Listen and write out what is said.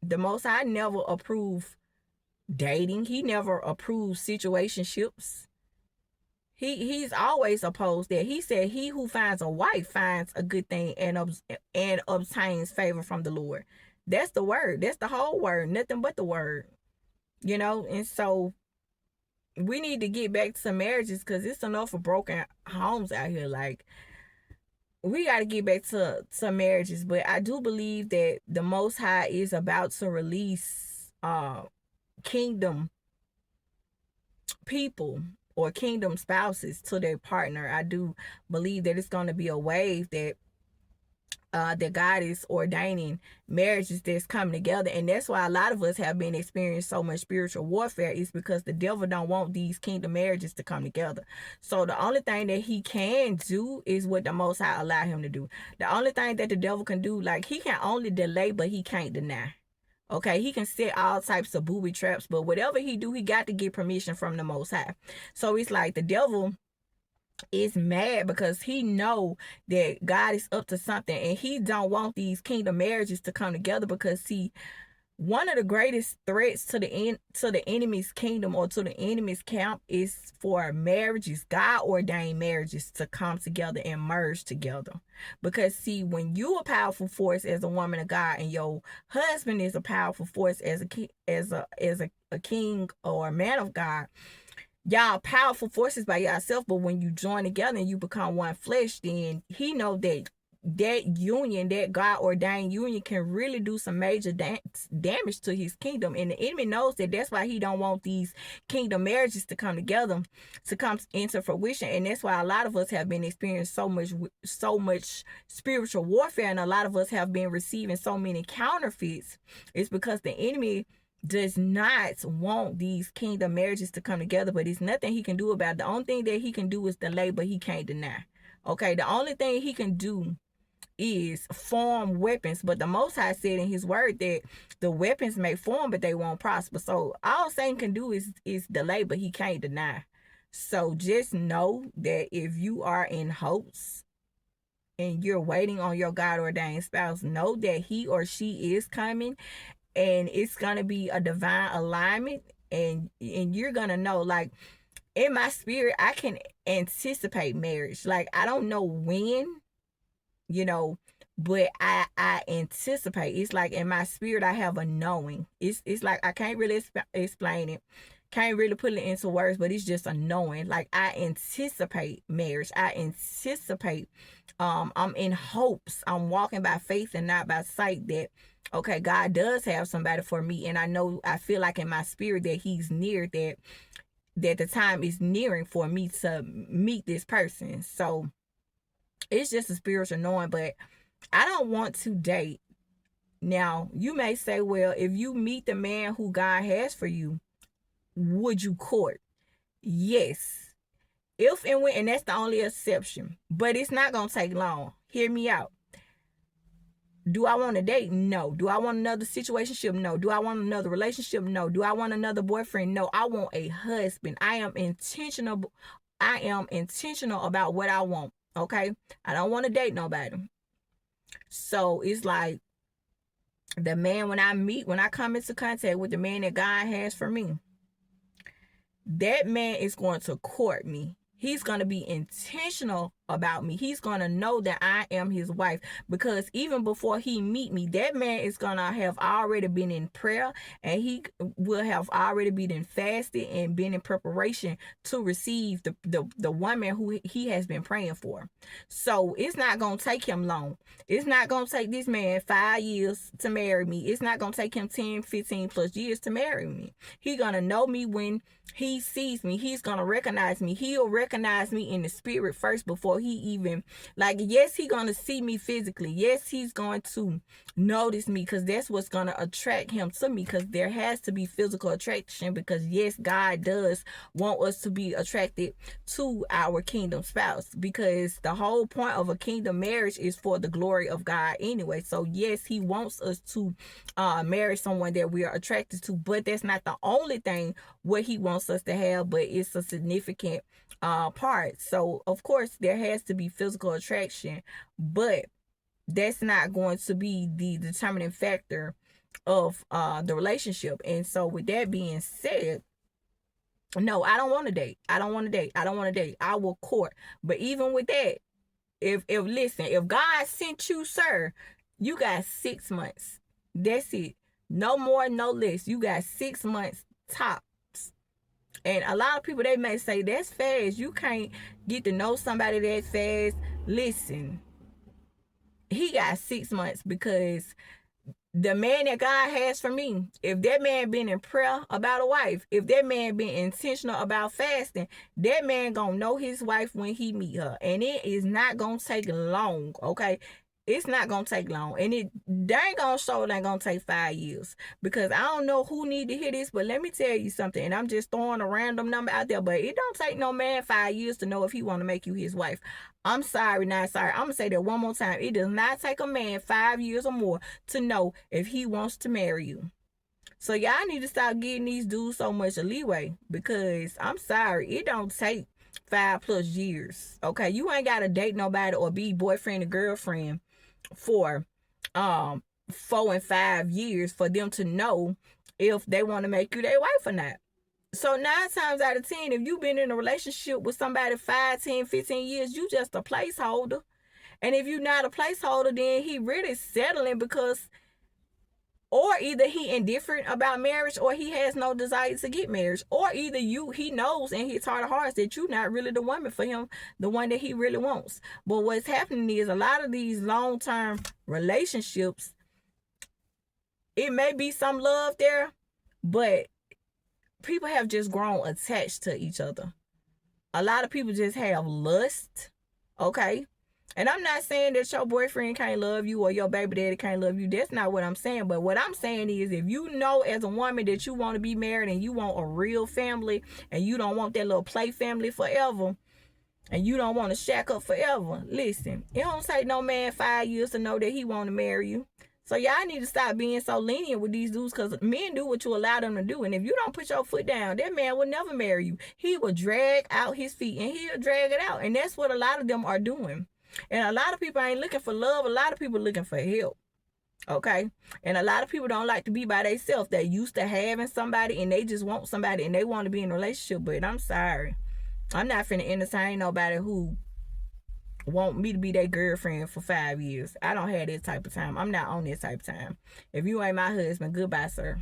The Most High never approved dating. He never approved situationships. He's always opposed that. He said, "He who finds a wife finds a good thing and obtains favor from the Lord." That's the word. That's the whole word. Nothing but the word. And so we need to get back to marriages because it's enough of broken homes out here. Like, we got to get back to marriages. But I do believe that the Most High is about to release kingdom people or kingdom spouses to their partner. I do believe that it's going to be a wave that God is ordaining marriages that's coming together. And that's why a lot of us have been experiencing so much spiritual warfare, is because the devil don't want these kingdom marriages to come together. So the only thing that he can do is what the Most High allow him to do. The only thing that the devil can do, like, he can only delay, but he can't deny. Okay, he can set all types of booby traps, but whatever he do, he got to get permission from the Most High. So it's like the devil is mad because he know that God is up to something, and he don't want these kingdom marriages to come together. Because, see, one of the greatest threats to the enemy's kingdom or to the enemy's camp is for marriages, God ordained marriages, to come together and merge together. Because, see, when you a powerful force as a woman of God, and your husband is a powerful force as a king or a man of God, y'all powerful forces by yourself. But when you join together and you become one flesh, then he know that union, that God ordained union, can really do some major damage to his kingdom. And the enemy knows that. That's why he don't want these kingdom marriages to come together, to come into fruition. And that's why a lot of us have been experiencing so much spiritual warfare, and a lot of us have been receiving so many counterfeits. It's because the enemy does not want these kingdom marriages to come together, but it's nothing he can do about it. The only thing that he can do is delay, but he can't deny. Okay, the only thing he can do is form weapons, but the Most High said in his word that the weapons may form, but they won't prosper. So all Satan can do is delay, but he can't deny. So just know that if you are in hopes and you're waiting on your God ordained spouse, know that he or she is coming, and it's gonna be a divine alignment. And you're gonna know, like, in my spirit, I can anticipate marriage. Like, I don't know when, you know but I anticipate. It's like in my spirit I have a knowing. It's like I can't really explain it, can't really put it into words, but it's just a knowing. Like, I anticipate marriage. I anticipate, I'm in hopes. I'm walking by faith and not by sight, that okay, God does have somebody for me. And I know, I feel like in my spirit that he's near, that the time is nearing for me to meet this person. So it's just a spiritual knowing. But I don't want to date. Now, you may say, well, if you meet the man who God has for you, would you court? Yes. If and when, and that's the only exception. But it's not going to take long. Hear me out. Do I want to date? No. Do I want another situationship? No. Do I want another relationship? No. Do I want another boyfriend? No. I want a husband. I am intentional. I am intentional about what I want. Okay? I don't want to date nobody. So it's like, the man, when I come into contact with the man that God has for me, that man is going to court me. He's going to be intentional about me. He's going to know that I am his wife, because even before he meet me, that man is going to have already been in prayer, and he will have already been in fasted and been in preparation to receive the woman who he has been praying for. So it's not going to take him long. It's not going to take this man 5 years to marry me. It's not going to take him 10, 15 plus years to marry me. He's going to know me when he sees me. He's going to recognize me. He'll recognize me in the spirit first before he even, like, yes, he's going to see me physically. Yes, he's going to notice me, because that's what's going to attract him to me, because there has to be physical attraction, because yes, God does want us to be attracted to our kingdom spouse, because the whole point of a kingdom marriage is for the glory of God anyway. So yes, he wants us to marry someone that we are attracted to, but that's not the only thing what he wants us to have, but it's a significant part. So of course there has to be physical attraction, but that's not going to be the determining factor of the relationship. And so with that being said, no, I don't want to date. I don't want to date. I don't want to date. I will court. But even with that, if listen, if God sent you, sir, you got 6 months. That's it. No more, no less. You got 6 months tops. And a lot of people, they may say that's fast. You can't get to know somebody that fast. Listen, he got 6 months, because the man that God has for me, if that man been in prayer about a wife, if that man been intentional about fasting, that man gonna know his wife when he meet her. And it is not gonna take long, okay? It's not gonna take long. And it dang gonna show it ain't gonna take 5 years. Because I don't know who need to hear this, but let me tell you something. And I'm just throwing a random number out there, but it don't take no man 5 years to know if he want to make you his wife. I'm sorry, not sorry. I'm gonna say that one more time. It does not take a man 5 years or more to know if he wants to marry you. So y'all need to stop giving these dudes so much leeway, because I'm sorry, it don't take 5+ years. Okay, you ain't gotta date nobody or be boyfriend and girlfriend for 4 and 5 years for them to know if they want to make you their wife or not. So 9 times out of 10, if you've been in a relationship with somebody 5, 10, 15 years, you just a placeholder. And if you're not a placeholder, then he really settling, because or either he indifferent about marriage, or he has no desire to get married, or either he knows in his heart of hearts that you're not really the woman for him, the one that he really wants. But what's happening is a lot of these long-term relationships, it may be some love there, but people have just grown attached to each other. A lot of people just have lust, okay? And I'm not saying that your boyfriend can't love you or your baby daddy can't love you. That's not what I'm saying. But what I'm saying is, if you know as a woman that you want to be married and you want a real family, and you don't want that little play family forever, and you don't want to shack up forever, listen, it don't take no man 5 years to know that he want to marry you. So y'all need to stop being so lenient with these dudes, because men do what you allow them to do. And if you don't put your foot down, that man will never marry you. He will drag out his feet, and he'll drag it out. And that's what a lot of them are doing. And a lot of people ain't looking for love. A lot of people looking for help. Okay? And a lot of people don't like to be by themselves. They used to having somebody, and they just want somebody, and they want to be in a relationship. But I'm sorry, I'm not finna entertain nobody who want me to be their girlfriend for 5 years. I don't have that type of time. I'm not on that type of time. If you ain't my husband, goodbye, sir.